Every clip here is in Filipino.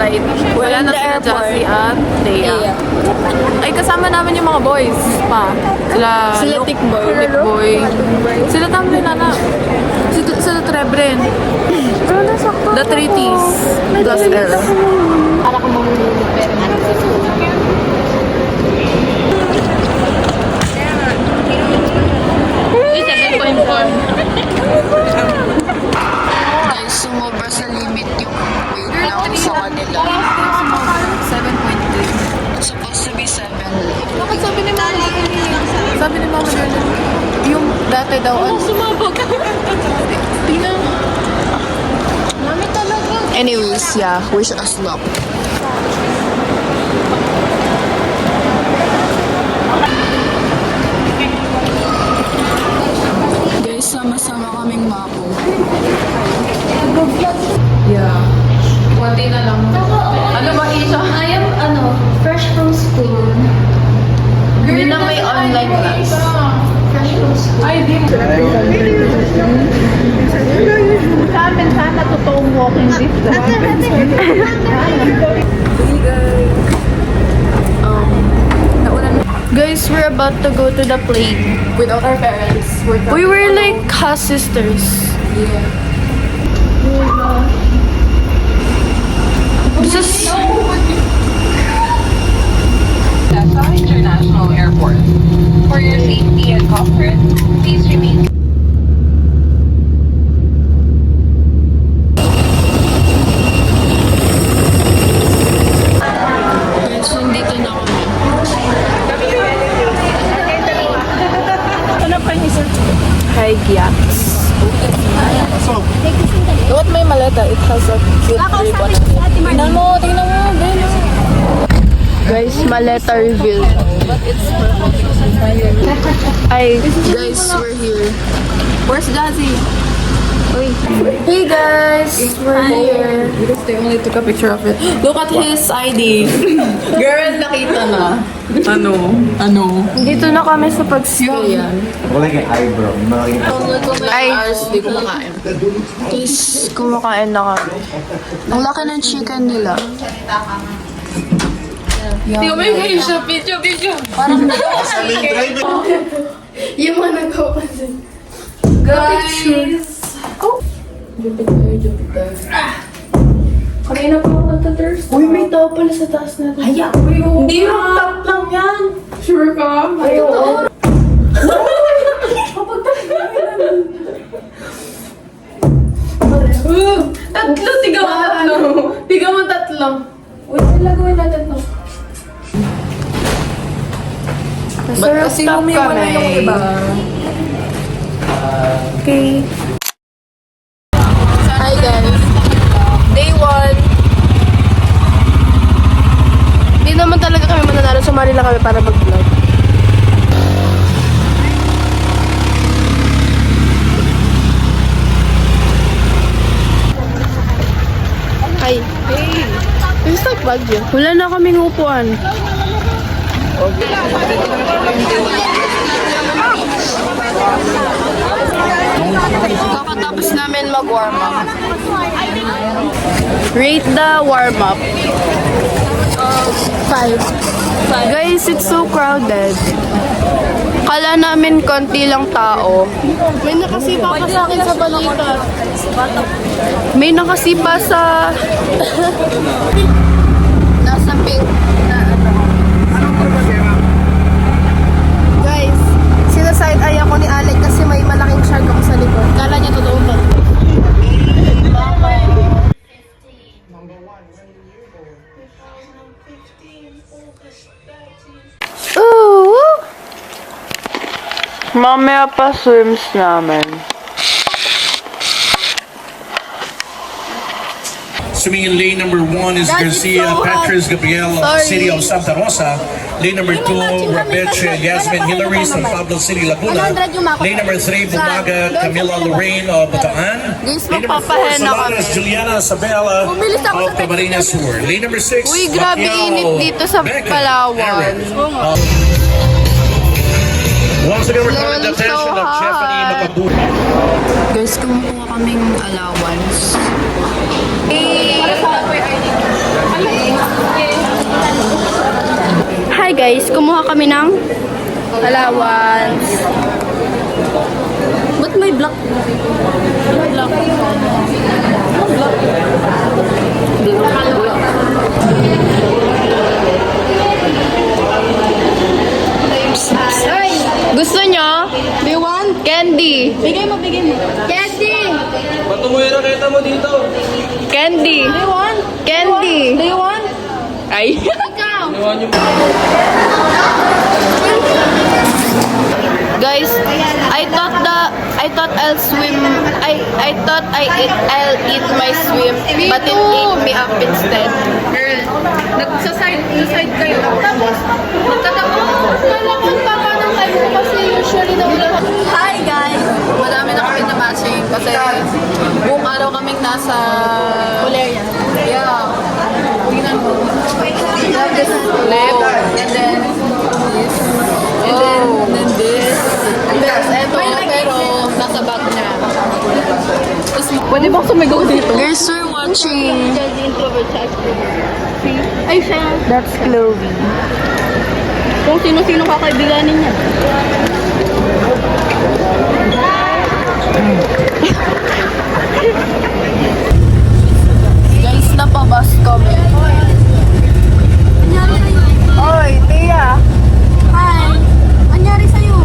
flight. Wala na sila Jassy at Thea. Ay, kasama namin yung mga boys pa. Sila Tikboy. Sila Tamlin, Nana. Sila Trebren. The 3Ts. Plus L. Para ka mamulunod pero Guys, sumobra sa limit yung weight lang sa kanila. 7.3. It's supposed to be 7. Bakit sabi ni Mama? Sabi ni Mama Jordan, yung dati daw, sumabog. tingnan. Mami talaga. Anyways, yeah, wish us luck. Guys, sama-sama kaming mako. Yeah. Konti na lang. Ano ba, Isha? I am, fresh from school. Yun na may online class. Fresh from school. Ay, di mo. Sa amin, sana totoong walking lift. Guys, we're about to go to the plane without our parents. We were like half sisters. Yeah. This is Nassau International Airport. For your safety and comfort, please remain. Guys, nandito na kami. ano pa yung isa? Hi, Gyaks. Look at my maleta. It has a cute ribbon. Tingnan mo. Guys, maleta reveal. But it's perfect. Ay, Guys, we're here. where's Jazzy? Hey guys, we're here. Because they only took a picture of it. Look at his ID. Girl, nakita na. Ano? Dito na kami sa pag-stay. Wala kang eyebrow. Ay, di kumakain. Guys, kumakain na kami. Ang laki ng chicken nila. Hindi ko may video. Parang Yung mga nagpapansin. Guys! Oh! Jupiter. Kanina pa ako nagta-thirst. Uy, may tao pala sa taas natin. Haya! Hindi yung top lang yan! Sure ka? Ayaw. Tatlo, tiga mo tatlo. Tiga mo tatlo. Uy, lagawin natin to. Masarap top kami. Okay. Hi guys. Day 1. Hindi naman talaga kami mananalo. Sumali lang kami para mag-vlog. Hi. Hey. It's like Baguio. Wala na kaming upuan. kakatapos namin mag-warm up. Rate the warm-up. 5. Guys, it's so crowded. Kala namin konti lang tao. May nakasipa pa sa akin sa balikat. May nakasipa sa... Nasa pink na Guys, sinaside eye ako ni Alec kasi may malaking shark ako sa likod. Kala niya totoo ba? Ooh! Mamaya pa swims namin. Swimming in lane number 1 is Garcia Patrice Gabriel of the City of Santa Rosa. Lane number 2, Rabeche Yasmin Hillary from Pablo City, Laguna. Lane number 3, Bumaga Camila Lorraine of Bataan. Lane number 4, Solanas Juliana Sabela of Camarines Sur. Lane number 6, Uy, grabe init dito sa Palawan. Once again, we're calling the attention of Stephanie Macabu. Guys, kumukuha kaming allowance. Para sa apoy ID. Hi guys, kumuha kami ng allowance. Ba't may black? Black. Gusto nyo? Do you want? Candy. Bigay mo. Candy! Ba't umuwi na kita mo dito? Candy. Do you want? Candy. Do you want? Ay. Ikaw! Iwan yung... Guys, I thought I'll swim. I'll eat my swim, but it ate me up instead. Girl, sa side kayo. Tapos, Kailangan baka ng time ko kasi usually nawala. hi guys! Madami na kami na-matching kasi buong araw kaming nasa... Valeria. Yeah. Tingnan mo. We have this flip, and then this, and then this. Tapos eto, pero nasa back niya. Tapos, pwede ba sumigaw dito? Guys, we're watching. Ay, siya. That's Chloe. Kung sino-sino kakaibiganin niya. Guys, napabas kami. Oy, Tia. Hi! Anyari sa'yo?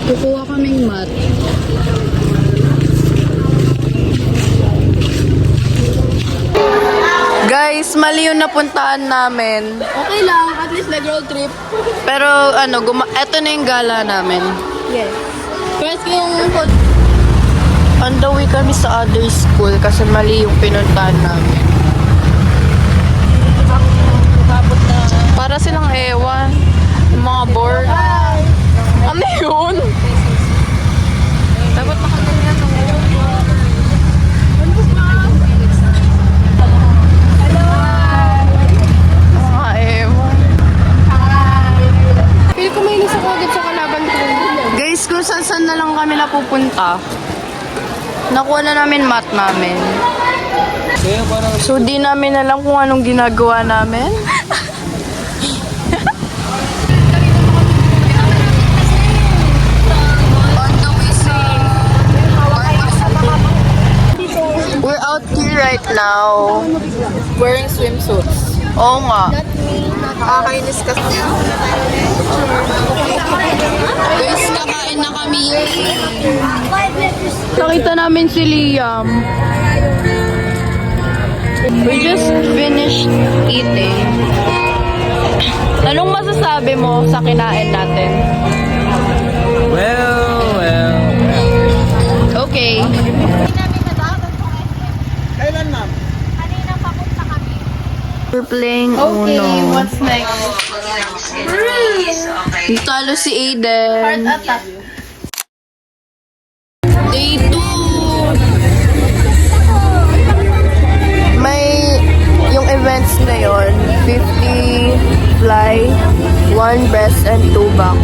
Kukuha kaming mat. Guys, mali yung napuntahan namin. Okay lang, at least nag-road trip. Pero ano, eto na yung gala namin. Yes. First yung On the way kami sa other school kasi mali yung pinuntahan namin. Para silang ewan. Yung mga board. Ano yun? Dapat nakaganyan ng Mga ewan. Feel ko may nasa kagad sa kalaban ko. Guys, kung saan na lang kami napupunta, nakuha na namin mat namin. So, di namin alam kung anong ginagawa namin. We're out here right now. wearing swimsuits. Oo nga. Nakakainis kasi. Guys, kakain na kami. Nakita namin si Liam. We just finished eating. Anong masasabi mo sa kinain natin? Well. Okay. We're playing Uno. What's next? Talo si Aiden. Attack. Day 2. May yung events na yon, 50 fly, 1 breast and 2 back.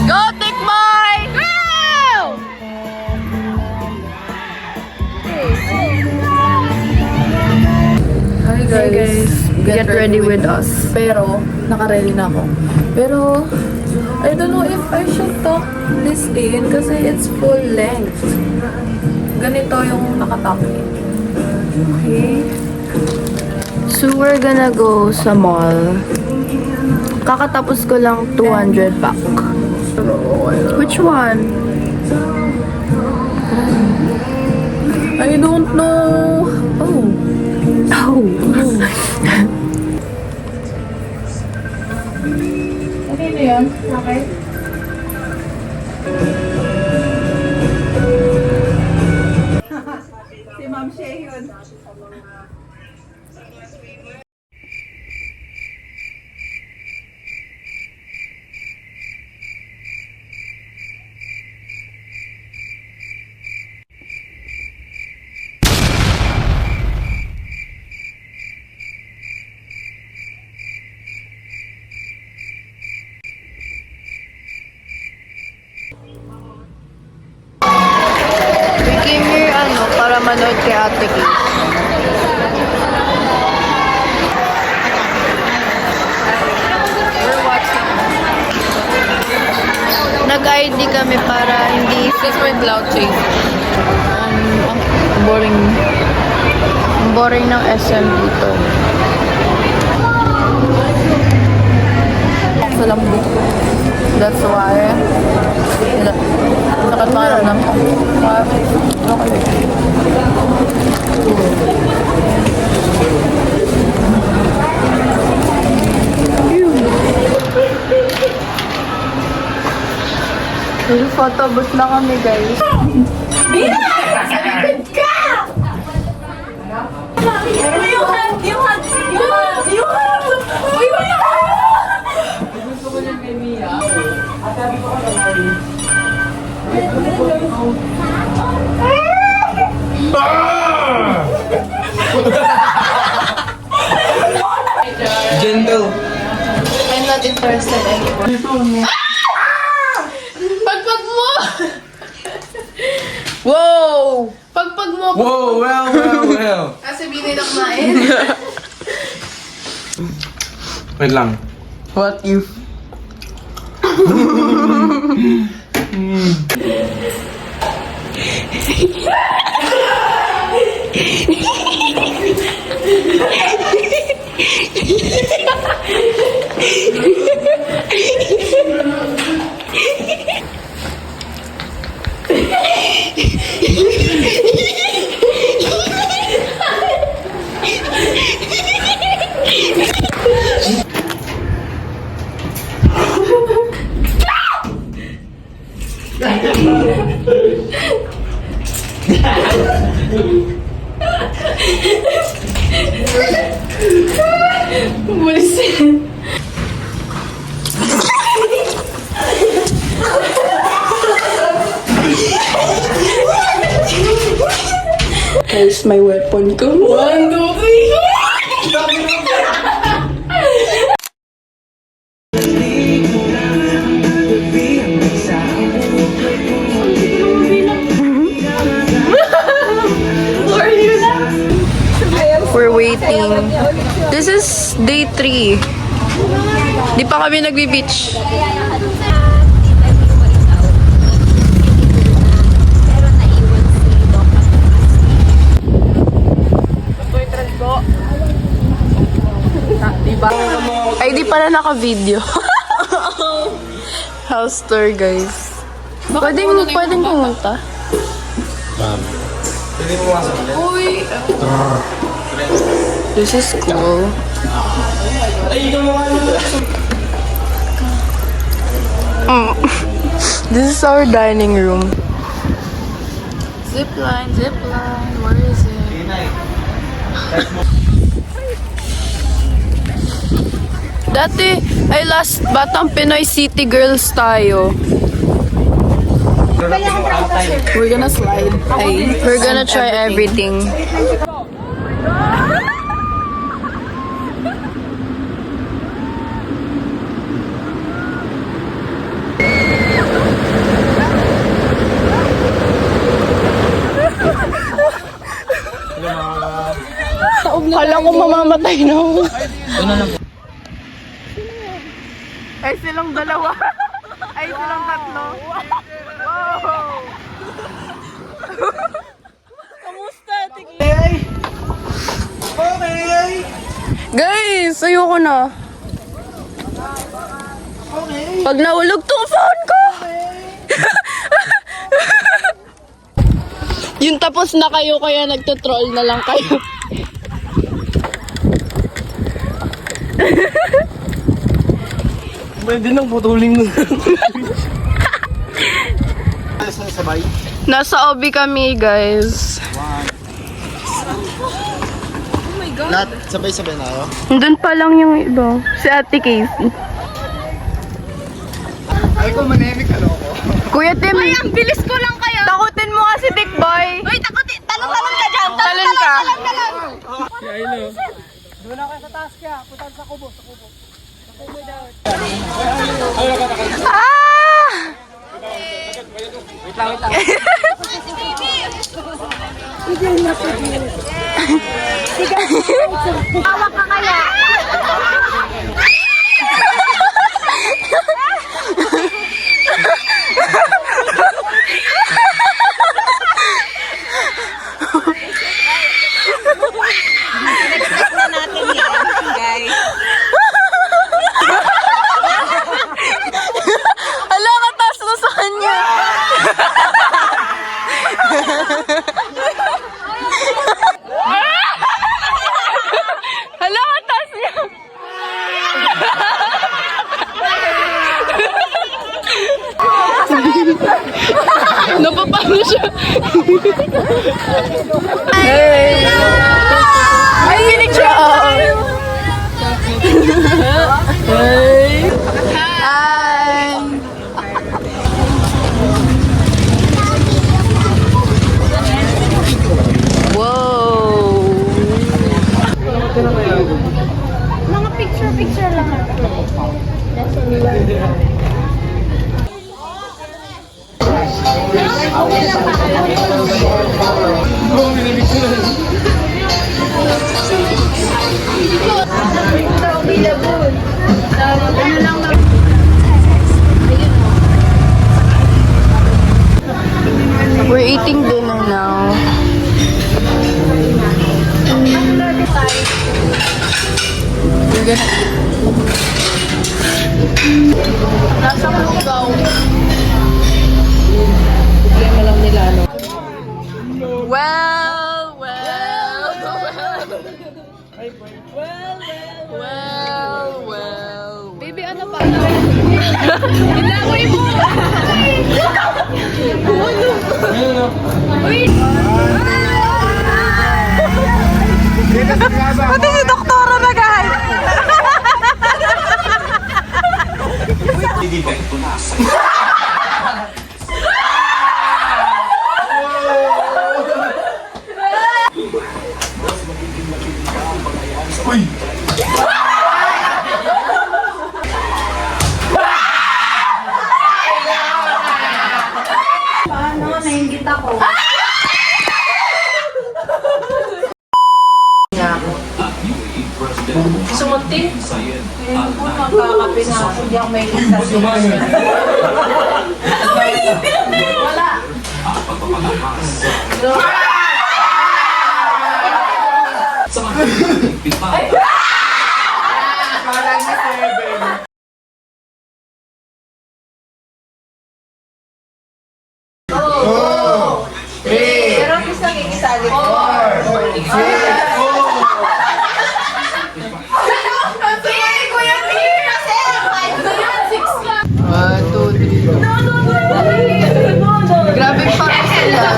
Go, Tikboy! Go! Hi guys. Get ready with us. Pero, naka-ready na ako. Pero, I don't know if I should talk this in kasi it's full length. Ganito yung nakatapin. Okay. So we're gonna go sa mall. Kakatapos ko lang 200 back. Which one? I don't know. Oh. Oh. Okay na yun? Okay. napanood kay Ate Kay. We're watching. Nag-ID kami para hindi This with Cloud Chase. boring. Ang boring ng SM dito. Sa lambu. That's why. Sakit maramdam ko. Okay. Photo booth na kami, guys. Gentle. I'm not interested anymore. Pagpag mo! Wow! Pagpag mo! Whoa, well. Kasi binilakmain. Wait lang. What if? Here's my weapon ko. 1, 2, 3! We're waiting. This is day 3. Di pa kami nagbi-beach. Ay, di pala naka-video. House tour, guys. Pwedeng pumunta. This is cool. This is our dining room. Zipline, where is it? Dati, ay last Batang Pinoy City Girls tayo. We're gonna slide. Ay, We're gonna try everything. Kala ko mamamatay na ako. Ay, silang dalawa. Ay, silang tatlo. Wow! Guys, ayoko na. Pag nahulog tong phone ko. Yung tapos na kayo, kaya nagtutroll na lang kayo. Pwede nang putulin mo. Nasa OB kami, guys. Lahat sabay-sabay na ako. Doon pa lang yung iba. Si Ate Casey. Ay ko manemic ano ko. Kuya Tim. Ay, ang bilis ko lang kayo! Takutin mo kasi, Dick Boy. Uy, talong-talong ka dyan! Talon ka. Ah! Hawak ka kaya. Hala, katas mo sa kanya. Hala, katas niya. Napapalo siya. Hey! Ay, pinicture! Hey! Hi! Wow! Mga picture lang. We're eating dinner now. We're gonna nasa lugaw. Problema lang nila, no? Well. Baby, ano pa? Inamoy mo! Pati si doktora na, guys! Grabe pa sila.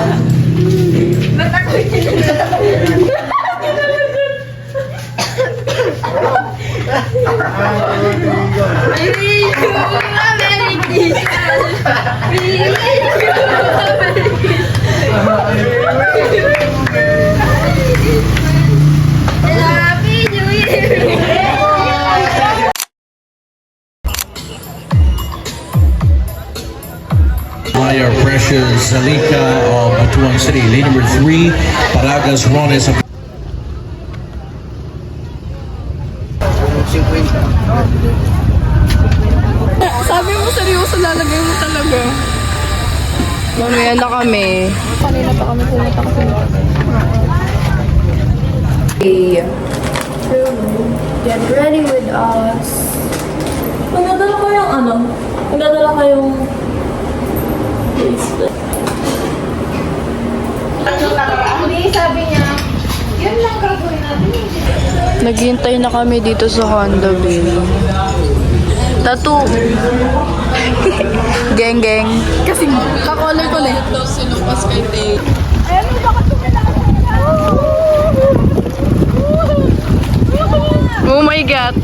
By our precious Zalika of Batuan City, lane number 3, Paragas Rones of Sabi mo seryoso, lalagay mo talaga. Mamaya na kami. Kanina pa kami pumunta kasi. Get ready with us. Magdadala ko yung ano? Magdadala ko yung bracelet. Hindi, sabi niya, yun lang gagawin natin. Naghihintay na kami dito sa Honda Bay. Tattoo. Geng. Kasi kakolor-kolor. Oh my God.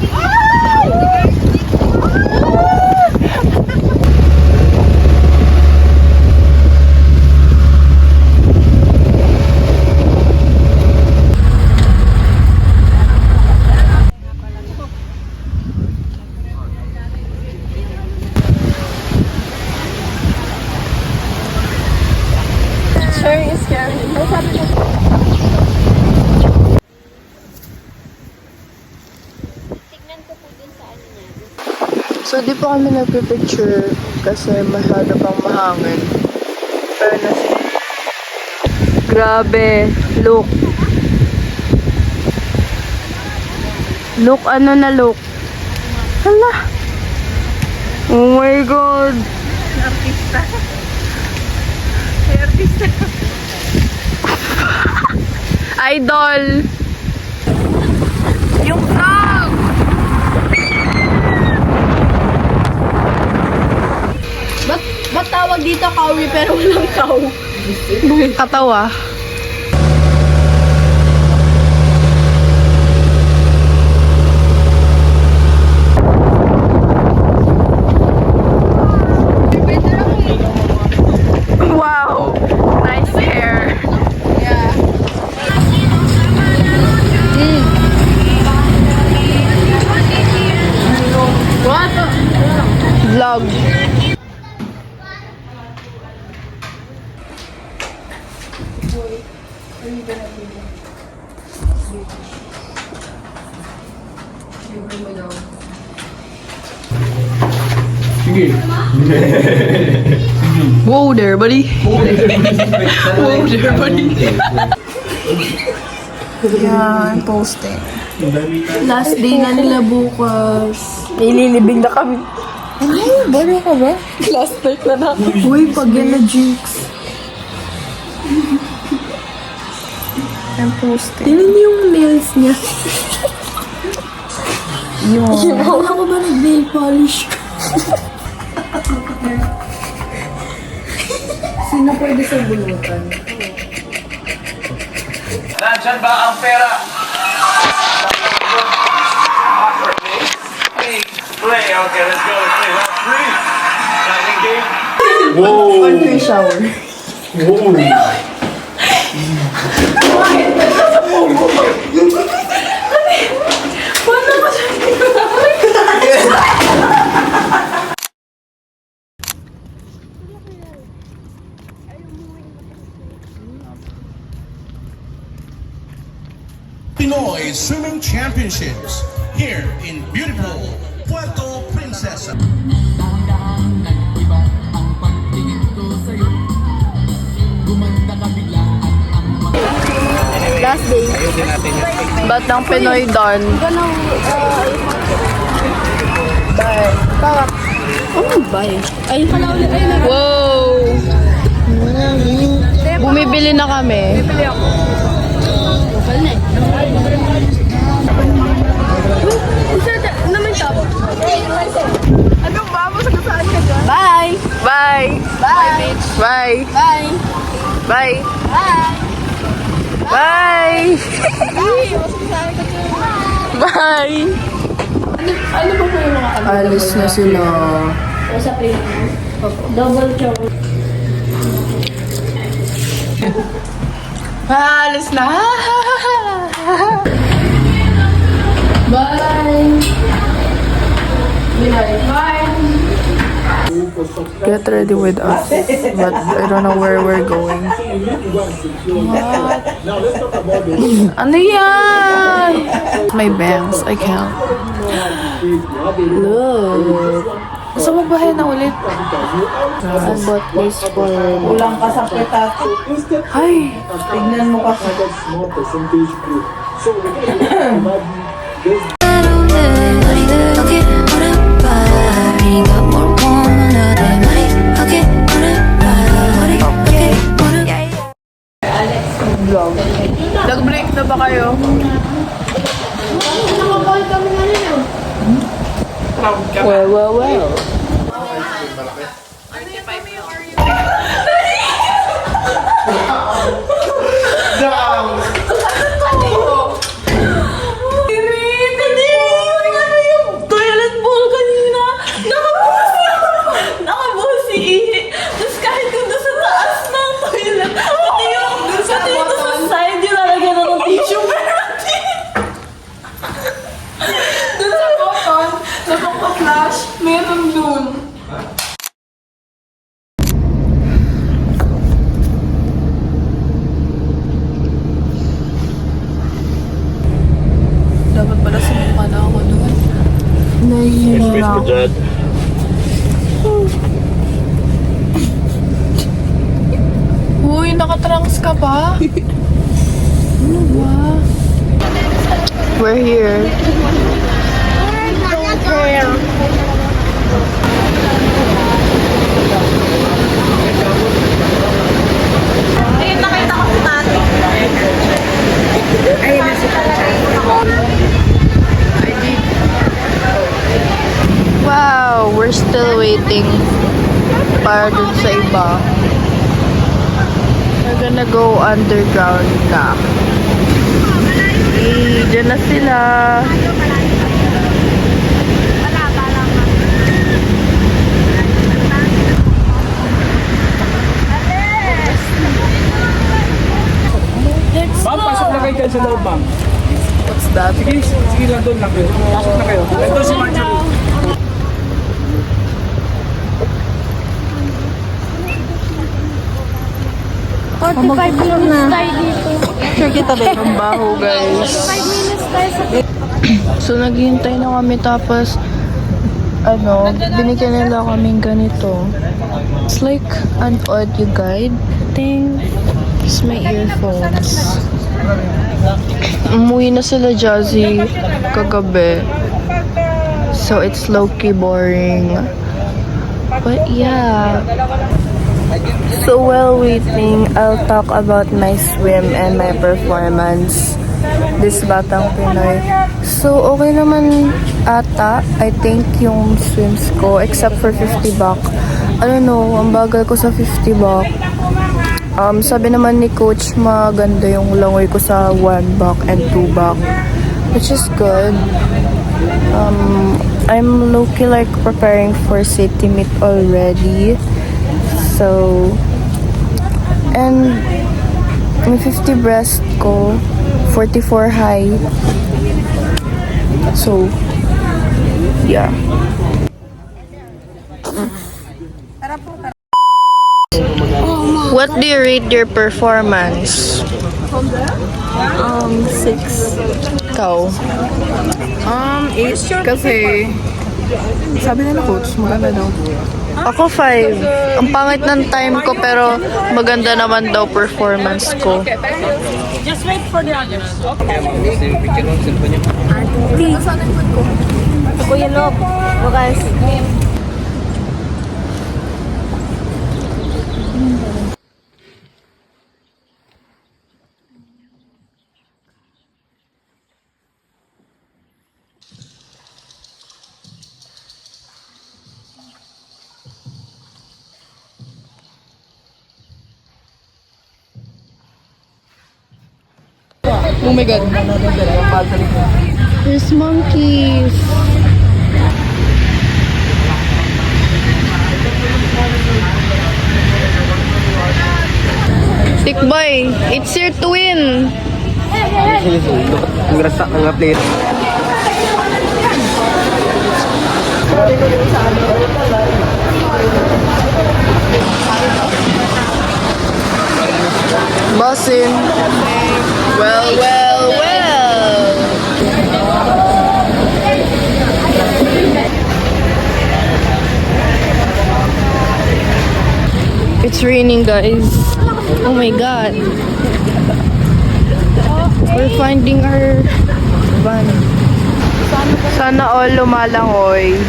Very scary. So, di pa kami nagpipicture kasi masyado pang mahangin. Pero grabe. Look. Look, ano na look? Hala. Oh my God. Artista. Artista. Idol. Yung vlog. Ba't tawag dito kawi pero walang kaw? Katawa. Wow. Nice hair. What? Vlog. Whoa there, buddy. Whoa there, buddy. Yeah, I'm posting. Last day na nila bukas. Ililibing na kami. Ano? Baro ka ba? Last night na na. Uy, pag yan na jinx. I'm posting. Tingnan niyo yung nails niya. Ako ba nag-nail polish ka? Sino pwede sa bulutan? Nandyan ba ang pera? Play. Okay, let's go. Let's play. Round 3. Diving game. Country shower. Pinoy Swimming Championships here in beautiful Puerto Princesa. Last day. Batang Pinoy Don. Oh, bye. Ay, kalawli. Ay, Wow! Bumibili na kami. lokal na eh. Isa naman top. Anong ba mo sa kasaan ka dyan? Bye! Bye! Bye! Bye! Bye! Bye! Bye! Bye! Bye! Masasama ka dyan. Bye! Ano ba po yung mga Alis na sila. sa plane? Double chocolate. Alis na! Bye! Bye! Get ready with us. But I don't know where we're going. What? Ano yan? My bangs. I can't. Look. Gusto mo bahay na ulit? I bought this for... Kulang ka sa peta. Ay! Tignan mo kasi. Small percentage group. So, Vlog. Nag-break na ba kayo? Nakabahal kami na rin yun. Well. Toilet bowl kanina. Nakabuhos si Ihi. Tapos kahit yung doon sa taas ng toilet, pati yung doon sa side, yung lalagyan na ng tissue. Pero hindi. Doon sa bottom, sa pang-flash, meron doon. Dapat pala sumukha na ako doon. Nahihirap. nakatrunks ka pa? Ano ba? We're here. Ayun, nakita ko si Tati. Wow, we're still waiting para dun sa iba. We're gonna go underground na. Diyan na sila. Ma'am, pasok na kayo dyan sa loob, ma'am. What's that? Sige lang doon lang kayo. Pasok na kayo. Ito si Marjorie. Ang baho, guys. So, naghihintay na kami tapos binigyan nila kaming ganito. It's like an audio guide thing. It's my earphones. Umuwi na sila Jazzy kagabi. So, it's low-key boring. But yeah. So while waiting, I'll talk about my swim and my performance this Batang Pinoy. So okay naman ata, I think yung swims ko, except for 50 back. I don't know, ang bagal ko sa 50 back. Sabi naman ni coach, maganda yung langoy ko sa 1 back and 2 back, which is good. I'm low-key like preparing for city meet already. So, and yung 50 breast ko, 44 high. So, yeah. What do you rate your performance? 6. Ikaw? 8 kasi sabi nila coach, maganda daw. Ako 5. Ang pangit ng time ko pero maganda naman daw performance ko. Just wait for the others. Kuya Lob, bukas. Oh my god. There's monkeys. Tikboy, it's your twin. Ang rasa, ang update. Bussin. Well, well, well. It's raining, guys. Oh my god. We're finding our van. Sana all lumalangoy.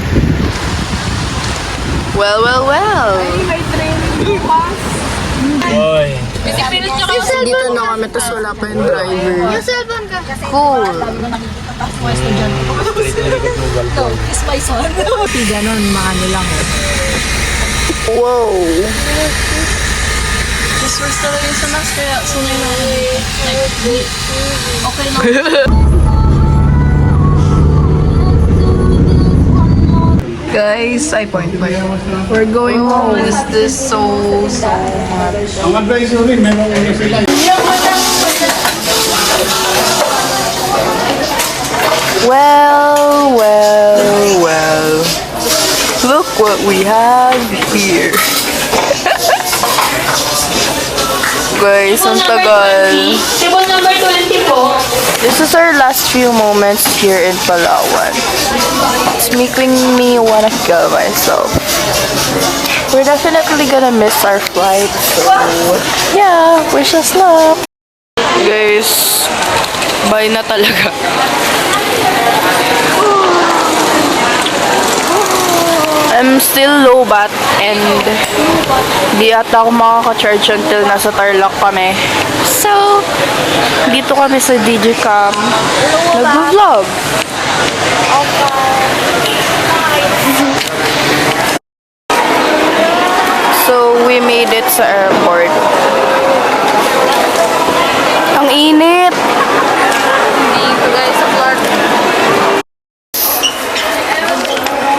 Well, well, well. Boy. Dito na kami, tapos wala pa yung driver. Cool. Wow. Just first talaga yung sanas, kaya sunay na ako. Like, okay na. Guys, I point by. We're going home. Is this so much? Ang advisory, meron ko sila. Well, well, well. Look what we have here. Guys, ang tagal. Table number 20 po. This is our last few moments here in Palawan. It's making me wanna kill myself. We're definitely gonna miss our flight. So, yeah, wish us luck. Guys, bye na talaga. I'm still low bat and di ata ako makaka-charge until nasa Tarlac kami. So, dito kami sa Digicam nag-vlog. So, we made it sa airport. Ang init! Dito guys sa Clark.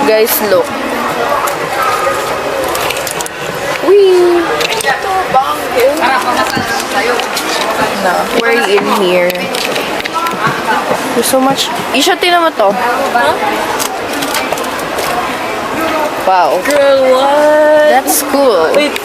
Guys, look. Wee! Na, we're in here. There's so much. Isha, tinan mo to. Wow. Girl, what? That's cool. Wait,